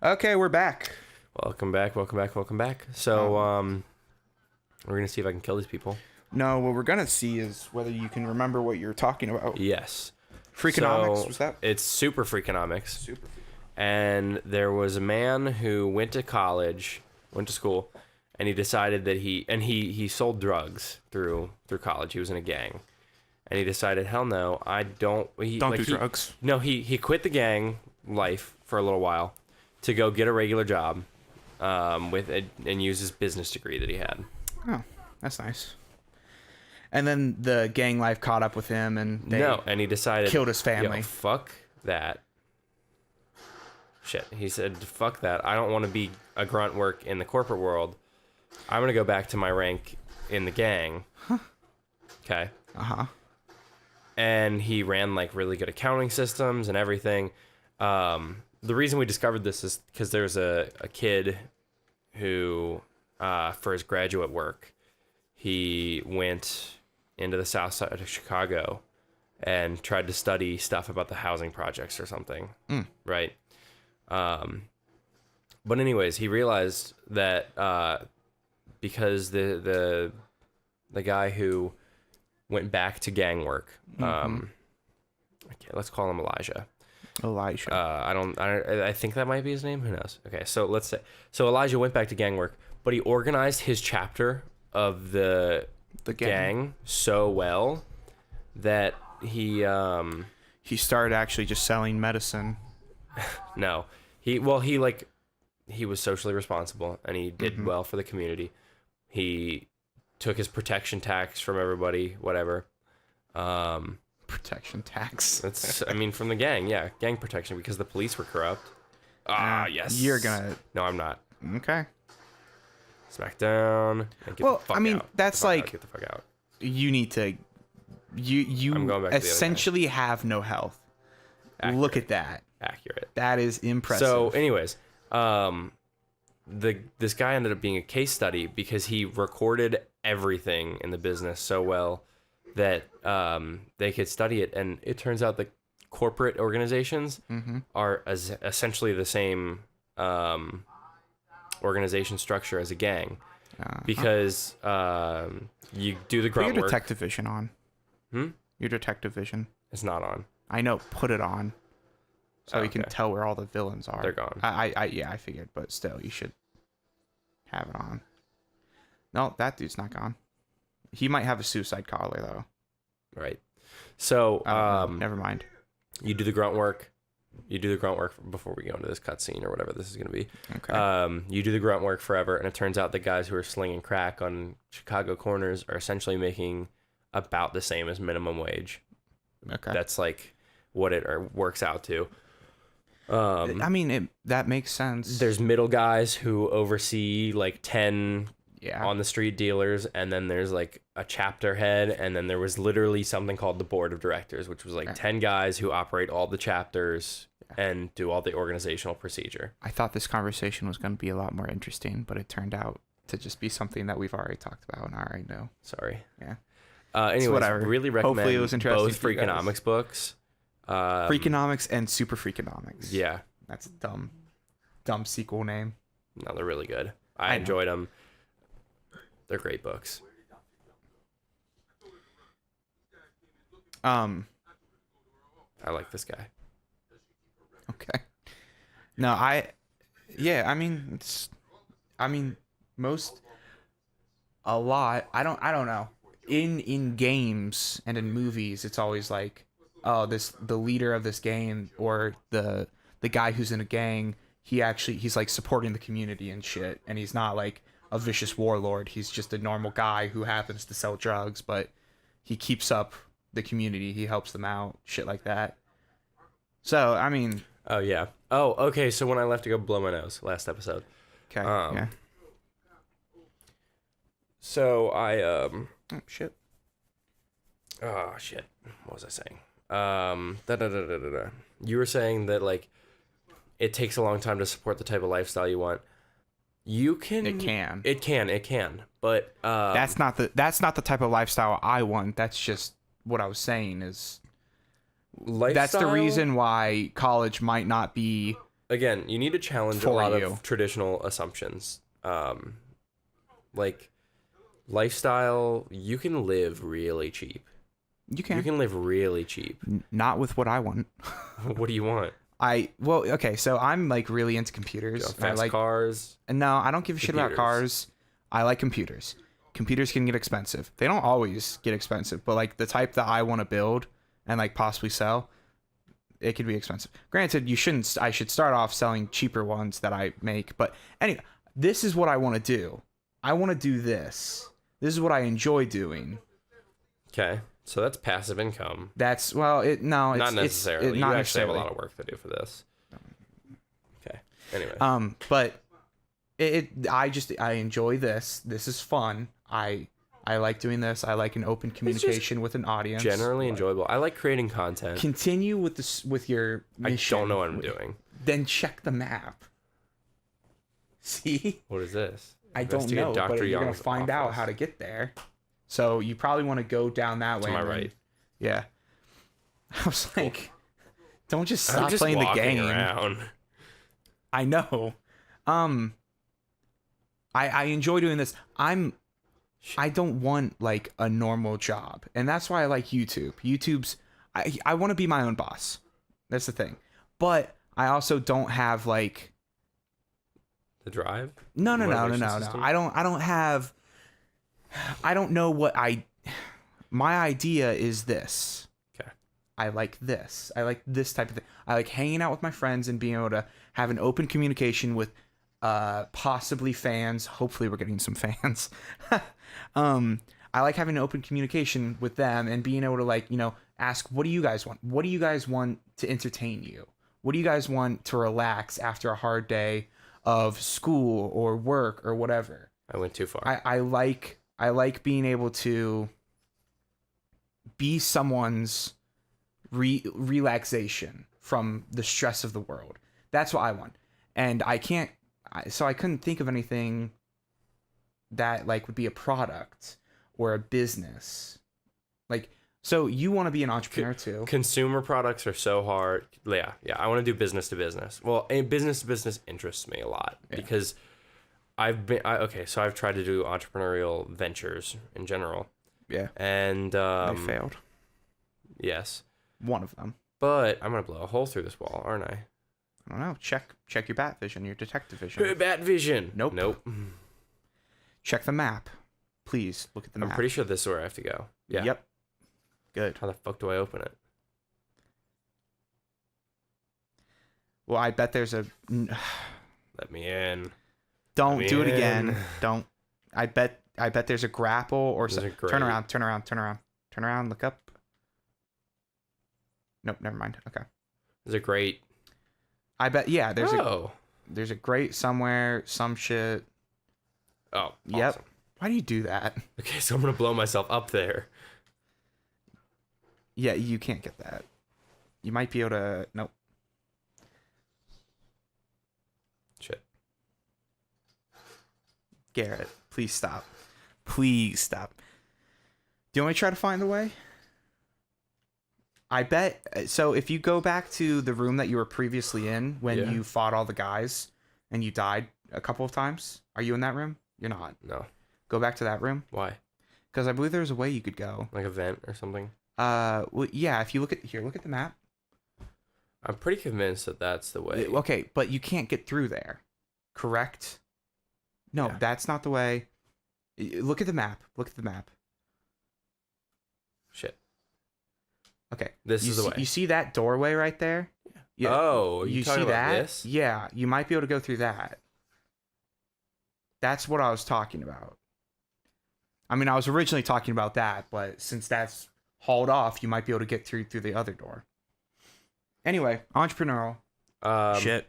Okay, we're back. Welcome back. So, we're gonna see if I can kill these people. No, what we're gonna see is whether you can remember what you're talking about. Yes. Freakonomics, was that? It's super Freakonomics. Super. And there was a man who went to school, and he decided that he sold drugs through college. He was in a gang. And he decided, hell no, I don't... Don't do drugs. No, he quit the gang life for a little while to go get a regular job and use his business degree that he had. Oh, that's nice. And then the gang life caught up with him, and and he decided... killed his family. Fuck that. Shit. He said, fuck that. I don't want to be a grunt work in the corporate world. I'm going to go back to my rank in the gang. Huh. Okay. Uh-huh. And he ran like really good accounting systems and everything. The reason we discovered this is because there's a kid who, for his graduate work, he went into the south side of Chicago and tried to study stuff about the housing projects or something. Right. But anyways, he realized that because the guy who went back to gang work, okay, let's call him Elijah. I think that might be his name. Who knows? Okay, so let's say Elijah went back to gang work, but he organized his chapter of the gang so well that he started actually just selling medicine. No, he was socially responsible and he did well for the community. He took his protection tax from everybody, whatever. Protection tax. That's, from the gang, yeah, gang protection because the police were corrupt. Yes. You're gonna. No, I'm not. Okay. Smackdown. Get the fuck out. That's like. Get the fuck out. You need to. You I'm going back essentially have no health. Accurate. Look at that. Accurate. That is impressive. So, anyways, this guy ended up being a case study because he recorded everything in the business so well that they could study it, and it turns out that corporate organizations are essentially the same organization structure as a gang, because you do the grunt work. Your detective vision on. Your detective vision. It's not on. I know. Put it on. So you can tell where all the villains are. They're gone. I figured, but still, you should have it on. No, that dude's not gone. He might have a suicide collar though. Right. So never mind. You do the grunt work. Before we go into this cutscene or whatever this is going to be. Okay. You do the grunt work forever, and it turns out the guys who are slinging crack on Chicago corners are essentially making about the same as minimum wage. Okay. That's like what it works out to. That makes sense. There's middle guys who oversee like 10 on the street dealers, and then there's like a chapter head, and then there was literally something called the board of directors, which was like 10 guys who operate all the chapters and do all the organizational procedure. I thought this conversation was going to be a lot more interesting, but it turned out to just be something that we've already talked about and I already know. Sorry. Yeah. Anyways, whatever. Really recommend Hopefully it was interesting both Freakonomics books. Freakonomics and Super Freakonomics. Yeah. That's a dumb sequel name. No, they're really good. I enjoyed them. They're great books. I like this guy. Okay. No, I don't know. In games and in movies, it's always like, oh, the leader of this gang or the guy who's in a gang, he's like supporting the community and shit, and he's not like a vicious warlord. He's just a normal guy who happens to sell drugs, but he keeps up the community. He helps them out, shit like that. So, Oh, yeah. Oh, okay, so when I left to go blow my nose last episode. Okay, yeah. So, I, Oh, shit. Oh, shit. What was I saying? You were saying that, like, it takes a long time to support the type of lifestyle you want. It can. But that's not the type of lifestyle I want. That's just what I was saying is lifestyle? That's the reason why college might not be again, you need to challenge a For lot you. of traditional assumptions. Like lifestyle, you can live really cheap. You can. You can live really cheap. Not with what I want. What do you want? Okay, so I'm like really into computers. You know, And I fast like cars. And no, I don't give a shit about cars. I like computers. Computers can get expensive. They don't always get expensive, but like the type that I want to build and like possibly sell, it could be expensive. Granted, I should start off selling cheaper ones that I make. But anyway, this is what I want to do. I want to do this. This is what I enjoy doing. Okay. So that's passive income. Not necessarily. Not you actually necessarily. have a lot of work to do for this. Okay. Anyway. But I enjoy this. This is fun. I like doing this. I like an open communication with an audience. Generally enjoyable. I like creating content. Continue with your mission. I don't know what I'm doing. Then check the map. See? What is this? I don't know, Dr. but you're going Young's to find out office. how to get there. So you probably want to go down that way. To my right. Yeah. I was like, don't just stop I'm just playing the walking game. around. I know. I enjoy doing this. I don't want like a normal job. And that's why I like YouTube. I want to be my own boss. That's the thing. But I also don't have like The drive? No. System? I don't know what my idea is this. Okay. I like this. I like this type of thing. I like hanging out with my friends and being able to have an open communication with possibly fans. Hopefully we're getting some fans. I like having an open communication with them and being able to like, ask, what do you guys want? What do you guys want to entertain you? What do you guys want to relax after a hard day of school or work or whatever? I went too far. I like being able to be someone's relaxation from the stress of the world. That's what I want. And I couldn't think of anything that like would be a product or a business. Like, so you want to be an entrepreneur too. Consumer products are so hard. Yeah. I want to do business to business. Well, business to business interests me a lot because I've tried to do entrepreneurial ventures in general. Yeah. And I failed. Yes. One of them. But I'm gonna blow a hole through this wall, aren't I? I don't know. Check your bat vision, your detective vision. Bat vision. Nope. Check the map. Please look at the map. I'm pretty sure this is where I have to go. Yeah. Yep. Good. How the fuck do I open it? Well, I bet there's a. Let me in. Don't do it again. Don't. I bet there's a grapple or something. Turn around. Look up. Nope. Never mind. Okay. There's a grate. I bet. Yeah. There's a grate somewhere. Some shit. Oh. Yep. Awesome. Why do you do that? Okay, so I'm gonna blow myself up there. Yeah, you can't get that. You might be able to. Nope. Shit. Garrett, please stop. Please stop. Do you want me to try to find the way? I bet. So if you go back to the room that you were previously in when you fought all the guys and you died a couple of times, are you in that room? You're not. No. Go back to that room. Why? Because I believe there's a way you could go. Like a vent or something? Well, yeah, if you look at the map. I'm pretty convinced that that's the way. Okay, but you can't get through there. Correct? No, that's not the way. Look at the map. Shit. Okay. This is the way. You see that doorway right there? Yeah. Oh, are you talking see about that? this? Yeah, you might be able to go through that. That's what I was talking about. I mean, I was originally talking about that, but since that's hauled off, you might be able to get through the other door. Anyway, entrepreneurial shit.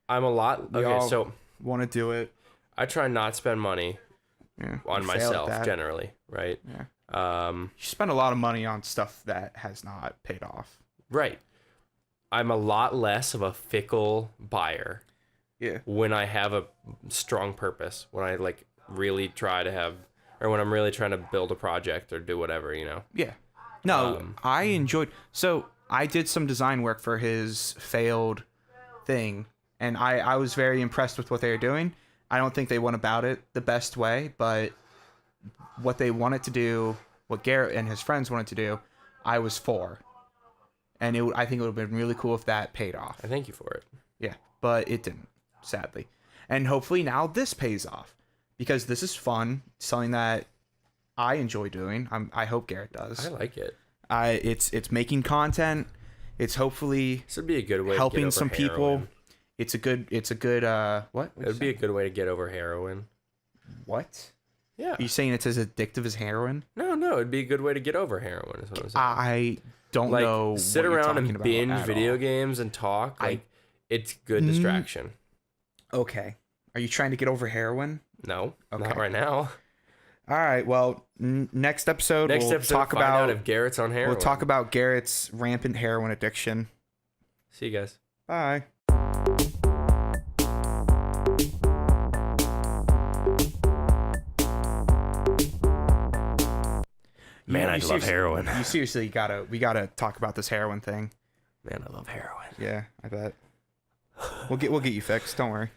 I'm a lot. Okay, so want to do it. I try not to spend money on myself generally, right? Yeah. You spend a lot of money on stuff that has not paid off. Right. I'm a lot less of a fickle buyer. Yeah. When I have a strong purpose, when I like really try to have, or when I'm really trying to build a project or do whatever, Yeah. No, I enjoyed. So I did some design work for his failed thing And I was very impressed with what they were doing. I don't think they went about it the best way, but what they wanted to do, what Garrett and his friends wanted to do, I was for. And I think it would have been really cool if that paid off. I thank you for it. Yeah, but it didn't, sadly. And hopefully now this pays off, because this is fun, something that I enjoy doing. I hope Garrett does. I like it. It's making content. It's hopefully This would be a good way helping to get over some people. heroin. It's a good what? It would be a good way to get over heroin. What? Yeah. Are you saying it's as addictive as heroin? No, it'd be a good way to get over heroin. Is what I'm saying. I don't Like, know. sit what you're around talking and about binge at video all. games and talk. Like, it's good distraction. Okay. Are you trying to get over heroin? No, Okay. not right now. All right. Well, next episode we'll talk find about out if Garrett's on heroin. we'll talk about Garrett's rampant heroin addiction. See you guys. Bye. Man, I love heroin. You seriously we gotta talk about this heroin thing. Man, I love heroin. Yeah, I bet. We'll get you fixed. Don't worry.